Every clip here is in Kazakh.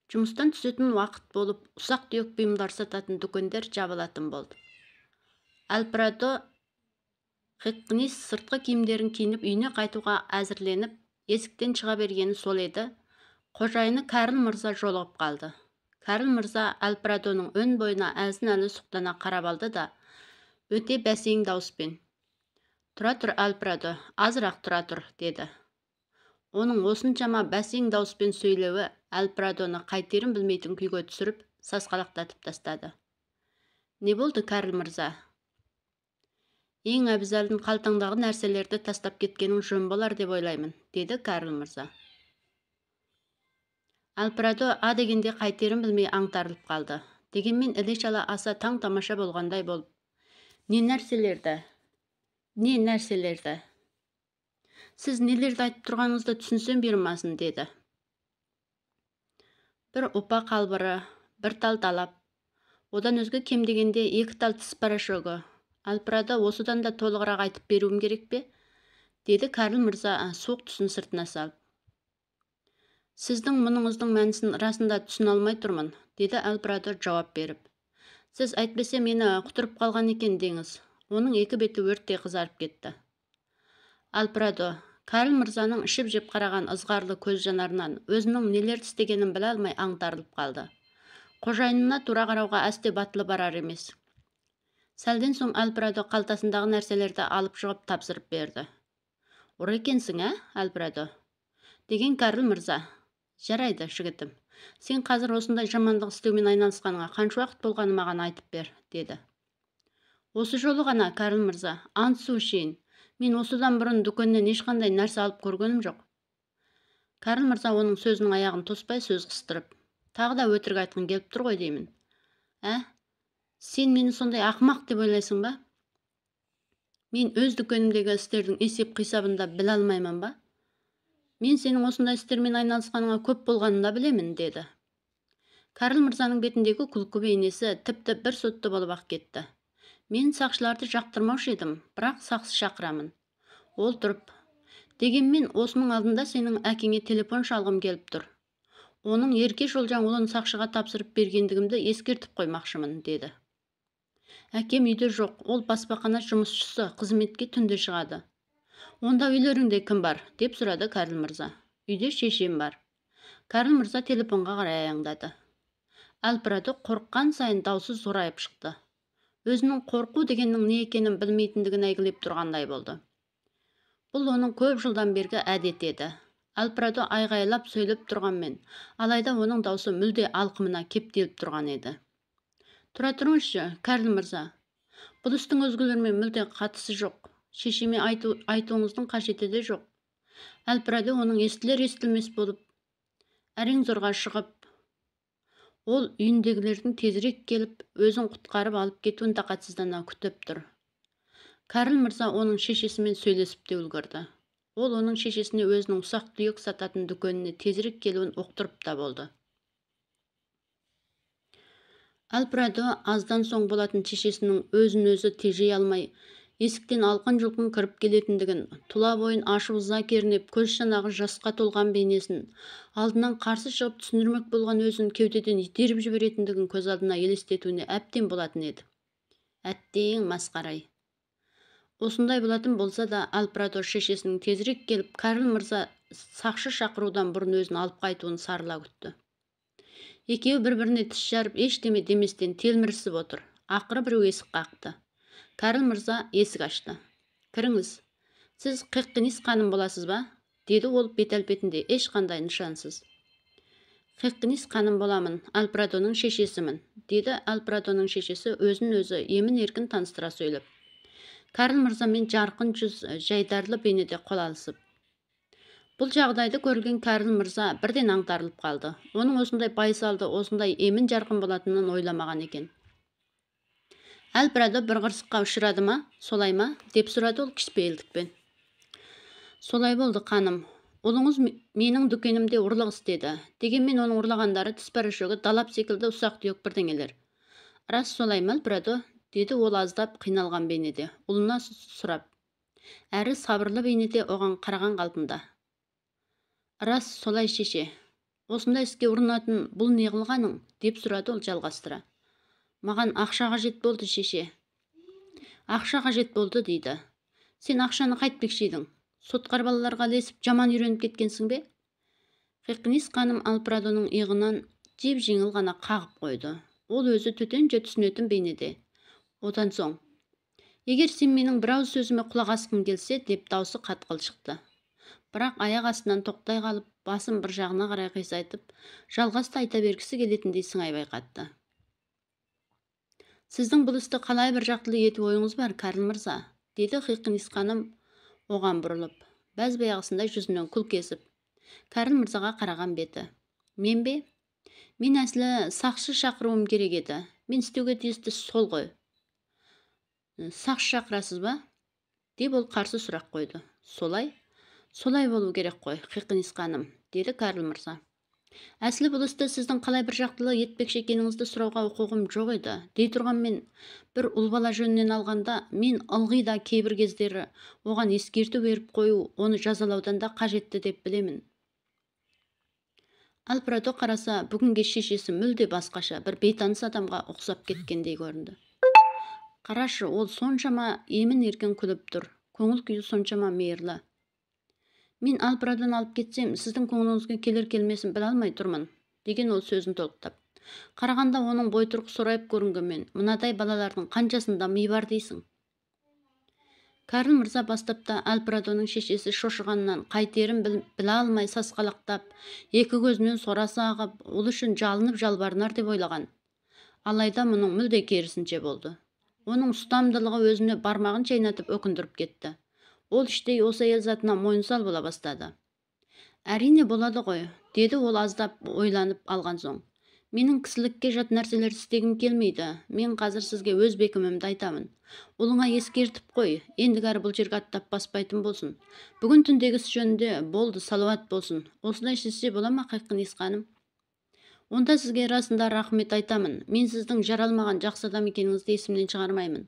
Жұмыстан түсетін уақыт болып, ұсақ-түйек бұйымдар сататын дүкендер жабылатын болды. Альпрадо Хеккнис сыртқы киімдерін киініп үйіне қайтуға әзірленіп, есіктен шыға бергені сол еді. Қожайыны Карл мырза жолығып қалды. Карл мырза Альпрадоның өн бойына әлсін-әлі сұқтана қарап алды да, өте бәсең дауыспен: «Тұра тұр, Альпрадо, азырақ тұра тұр», деді. Оның осыншама бәсең дауыспен сөйлеуі Альпрадоны қайтерін білмейтін күйге түсіріп, сасқалақтатып тастады. «Не болды, Карл мырза?» «Ең әбзелдің қалтаңдағы нәрселерді тастап кеткенің жөн болар деп ойлаймын», деді Карл мырза. Альпрадо а дегенде қайтерін білмей аңтарылып қалды. Дегенмен іле-шала аса таң-тамаша болғандай болып: «Не нәрселерді? Не нәрселерді? Сіз нелерді айтып тұрғаныңызды түсінсем бермасын», деді. «Бір ұпа қалбыры, бір тал талап, одан өзге кем дегенде 2 тал тіс порошогы. Альпрадо, осыдан да толығырақ айтып беруім керек пе?» деді Карл мырза суық түсін сыртына салып. «Сіздің мұныңыздың мәнісін расында түсіне алмай тұрмын», деді Альпрадо жауап беріп. «Сіз әйтпесе мені құтырып қалған екен деңіз». Оның екі беті өрттей қызарып кетті. Альпрадо Карл мырзаның ішіп-жеп қараған ызғарлы көз жанарынан өзінің нелер істегенін біле алмай аңтарылып қалды. Қожайынына тура қарауға әсте батылы барар емес. Сәлден соң Альпрадо қалтасындағы нәрселерді алып шығып тапсырып берді. «Ұр екенсің, Альпрадо?» деген Карл мырза. «Жарайды, жігітім. Сен қазір осындай жамандық істеумен айналысқаныңа қанша уақыт болғаны маған айтып бер», деді. «Осы жолы ғана, Карл мырза, ант су ішейін. Мен осыдан бұрын дүкеннен ешқандай нәрсе алып көргенім жоқ». Карл мырза оның сөзінің аяғын тоспай сөз қыстырып: «Тағы да өтірік айтқың келіп тұр ғой деймін. Сен мені сондай ақымақ деп ойлайсың ба? Мен өз дүкенімдегі істердің есеп-қисабын да біле алмаймын ба? Мен сенің осындай істермен айналысқаныңа көп болғанын да білемін», деді. Карл мырзаның бетіндегі күлкі бейнесі тіпті бір сотты болып ақ кетті. «Мен сақшыларды жақтырмаушы едім, бірақ сақшы шақырамын. Ол тұрып: «Дегенмен осының алдында сенің әкеңе телефон шалғым келіп тұр. Оның Ерке Шолжаң ұлын сақшыға тапсырып бергендігімді ескертіп қоймақшымын», деді. «Әкем үйде жоқ, ол баспахана жұмысшысы, қызметке түнде шығады». «Онда үйлеріңде кім бар?» деп сұрады Карл мырза. «Үйде шешем бар». Карл мырза телефонға қарай аяңдады. Альпрадо қорыққан сайын даусы зорайып шықты. Өзінің қорқу дегеннің не екенін білмейтіндігін әйгілеп тұрғандай болды. Бұл оның көп жылдан бергі әдет еді. Альпрадо айғайлап сөйлеп тұрғанмен, алайда оның даусы мүлде алқымына кептеліп тұрған еді. «Тұра тұрыңызшы, Карл мырза. Бұл істің өзгелермен мүлде қатысы жоқ. Шешеме айтуыңыздың қажеті де жоқ». Альпрадо оның естілер-естілмес болып әрең зорға шығып, ол үйіндегілердің тезірек келіп, өзін құтқарып алып кетуін тақатсыздана күтіп тұр. Карл мырза оның шешесімен сөйлесіп те үлгірді. Ол оның шешесіне өзінің ұсақ-түйек сататын дүкеніне тезірек келуін ұқтырып та болды. Альпрадо аздан соң болатын шешесінің өзін-өзі тежей алмай, есіктен алқын-жұлқын кіріп келетіндігін, тұла бойын ашу-ыза кернеп, көз шанағы жасқа толған бейнесін, алдынан қарсы шығып түсіндірмек болған өзін кеудеден итеріп жіберетіндігін көз алдына елестетуіне әбден болатын еді. Әттең масқарай. Осындай болатын болса да, Альпрадо шешесінің тезірек келіп, Карл мырза сақшы шақырудан бұрын өзін алып қайтуын сарыла күтті. Екеуі бір-біріне тіс жарып, ештеме деместен телмірісіп отыр. Ақыры біреу есік қақты. Карл мырза есік ашты. «Кіріңіз. Сіз Хеккнис ханым боласыз ба?» деді ол бет-әлпетінде ешқандай нышансыз. «Хеккнис ханым боламын, Альпрадоның шешесімін», деді Альпрадоның шешесі өзін-өзі емін-еркін таныстыра сөйлеп. Карл мырзамен жарқын жүз жайдарлы бейнеде қол алысып. Бұл жағдайды көрген Карл мырза бірден аңтарылып қалды. Оның осындай байсалды, осындай емін жарқын болатынын ойламаған екен. «Альпрадо бір қырсыққа ұшырады ма, солай ма?» деп сұрады ол кішіпейілдікпен. «Солай болды, ханым. Ұлыңыз менің дүкенімде ұрлық істеді. Дегенмен оның ұрлағандары тіс порошогы, далап секілді ұсақ-түйек бірдеңелер». «Рас солай ма, Альпрадо?» деді ол аздап қиналған бейнеде, ұлына сұрап. Әрі сабырлы бейнеде оған қараған қалпында. «Рас солай, шеше. Осындай іске ұрынатын бұл не қылғаның? Деп сұрады ол жалғастыра. Маған ақша қажет болды, шеше. Ақша қажет болды дейді. Сен ақшаны қайтпекші едің? Сотқар балаларға ілесіп жаман үйреніп кеткенсің бе? Хикнис ханым Алпрадоның иығынан жеп жеңіл ғана қағып қойды. Ол өзі төтенше түсінетін бейнеде. Одан соң, егер сен менің бір ауыз сөзіме құлақ асқың келсе, деп даусы қатқыл шықты. Бірақ аяқ астынан тоқтай қалып, басын бір жағына қарай қисайтып, жалғасты айта бергісі келетіндей сыңай байқатты. Сіздің бұл істі қалай бір жақтылы етіп ойыңыз бар, Карл мырза, деді Хикнис ханым оған бұрылып, бәз-баяғысындай жүзінен күл кесіп. Карл мырзаға қараған беті. Мен бе? Мен әсілі сақшы шақыруым керек еді. Мен істеуге тиісті сол ғой. Сақшы шақырасыз ба? Деп ол қарсы сұрақ қойды. Солай болу керек қой, Хикнис ханым, деді Карл мырза. Әсілі бұл істі сіздің қалай бір жақтылы етпекші екеніңізді сұрауға құқығым жоқ еді. Дей тұрған мен бір ұл бала жөнінен алғанда, мен ылғи да кейбір кездері оған ескерту беріп қою, оны жазалаудан да қажетті деп білемін. Алпрадо қараса, бүгінге шешесі мүлде басқаша, бір бейтаныс адамға ұқсап кеткендей көрінді. Қарашы, ол соншама емін еркін күліп тұр, көңіл күйі соншама мейірлі. Мен Алпрадоны алып кетсем, сіздің көңіліңізге келер келмесін біле алмай тұрмын, деген ол сөзін толықтап. Қарағанда оның бойтұрқы сорайып көрінгенмен, мынадай балалардың қаншасында ми бар дейсің? Карл мырза бастапта Алпрадоның шешесі шошығаннан қайтерін біле алмай сасқалақтап, екі көзінен сорасы ағып, ол үшін жалынып жалбарынар деп ойлаған. Алайда мұның мүлде керісінше болды. Оның ұстамдылығы өзіне бармағын шайнатып өкіндіріп кетті. Ол іштей осы әйел затына мойынсал бола бастады. Әрине болады ғой, деді ол аздап ойланып алған соң. Менің кісілікке жат нәрселер істегім келмейді. Мен қазір сізге өз бекімімді айтамын. Ұлыңа ескертіп қой, ендігәрі бұл жерге аттап баспайтын болсын. Бүгін түндегі іс жөнінде болды, салауат болсын. Осылай шешсе бола ма, Хикнис ханым? Онда сізге расында рахмет айтамын. Мен сіздің жаралмаған жақсы адам екеніңізді есімнен шығармаймын.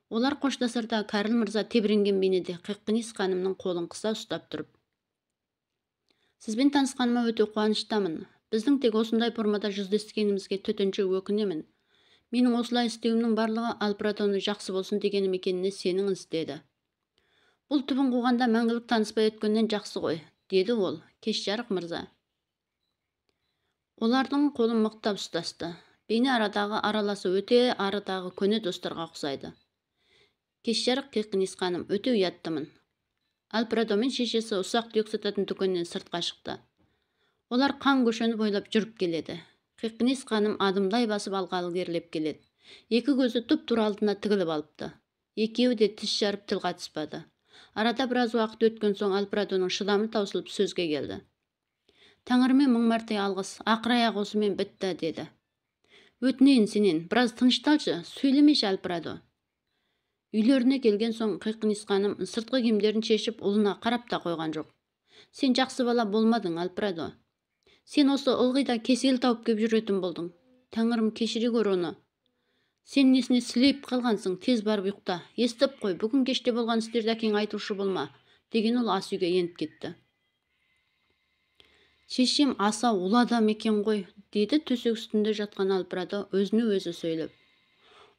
Олар қоштасарда Карл мырза тебіренген бейнеде Хикнис ханымның қолын қыса ұстап тұрып. Сізбен танысқаныма өте қуаныштамын. Біздің тек осындай формада жүздескенімізге төтенше өкінемін. Менің осылай істеуімнің барлығы Алпрадоны жақсы болсын дегенім екеніне сеніңіз, деді. Бұл түбін қуғанда мәңгілік таныспай өткеннен жақсы ғой, деді ол. Кеш жарық мырза. Олардың қолын мықтап ұстасты. Бейне арадағы араласы өте арадағы көне достарға ұқсайды. Кеш жарық, Хикнис ханым, өте ұяттымын. Алпрадо мен шешесі ұсақ-түйек сататын дүкеннен сыртқа шықты. Олар қан көшені бойлап жүріп келеді. Хикнис ханым адымдай басып алғалы ілгерілеп келеді. Екі көзі тұп-тура алдына тігіліп алыпты. Екеуі де тіс жарып тіл қатыспады. Арада біраз уақыт өткен соң Алпрадоның шыдамы таусылып сөзге келді. Тәңіріме мың мәрте алғыс, ақыр-аяқ осымен бітті, деді. Өтінейін сенен, біраз тынышталшы, сөйлемеші, Алпрадо. Үйлеріне келген соң Хикнис ханым сыртқы киімдерін шешіп, ұлына қарап та қойған жоқ. Сен жақсы бала болмадың, Алпрадо. Сен осы ылғи да кесел тауып кеп жүретін болдың. Тәңірім кешіре көр оны. Сен несіне сілейіп қалғансың, тез барып ұйықта. Естіп қой, бүгін кеште болған істерді әкең айтушы болма, деген ол ас үйге еніп кетті. Шешем аса ұлы адам екен ғой, деді төсек үстінде жатқан Алпрадо өзіне өзі сөйлеп.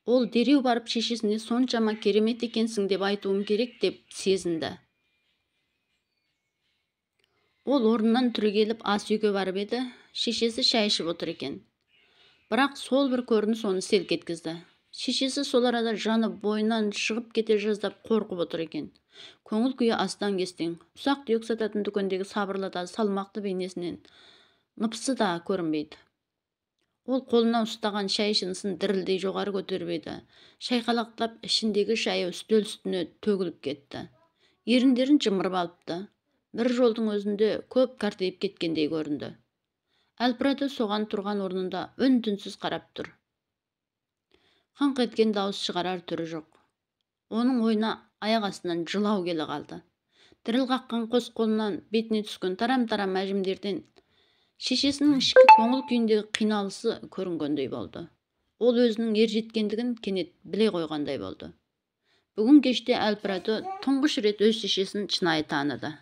Ол дереу барып шешесіне соншама керемет екенсің деп айтуым керек деп сезінді. Ол орнынан түрегеліп ас үйге барып еді, шешесі шай ішіп отыр екен. Бірақ сол бір көрініс оны селк еткізді. Шешесі сол арада жаны бойынан шығып кете жаздап қорқып отыр екен. Көңіл күйі астан кестең. Ұсақ-түйек сататын дүкендегі сабырлы да салмақты бейнесінен ныпсы да көрінбейді. Ол қолына ұстаған шай шынысын дірілдей жоғары көтеріп еді. Шайқалақтап ішіндегі шайы үстел үстіне төгіліп кетті. Еріндерін жымырып алыпты. Бір жолдың өзінде көп картайып кеткендей көрінді. Алпрадо соған тұрған орнында үн-түнсіз қарап тұр. Қыңқ еткен дауыс шығарар түрі жоқ. Оның ойына аяқ астынан жылау келе қалды. Діріл қаққан қос қолынан бетіне түскен тарам-тарам әжімдерден шешесінің ішкі көңіл күйіндегі қиналысы көрінгендей болды. Ол өзінің ержеткендігін кенет біле қойғандай болды. Бүгін кеште Алпрадо тұңғыш рет өз шешесін шынайы таныды.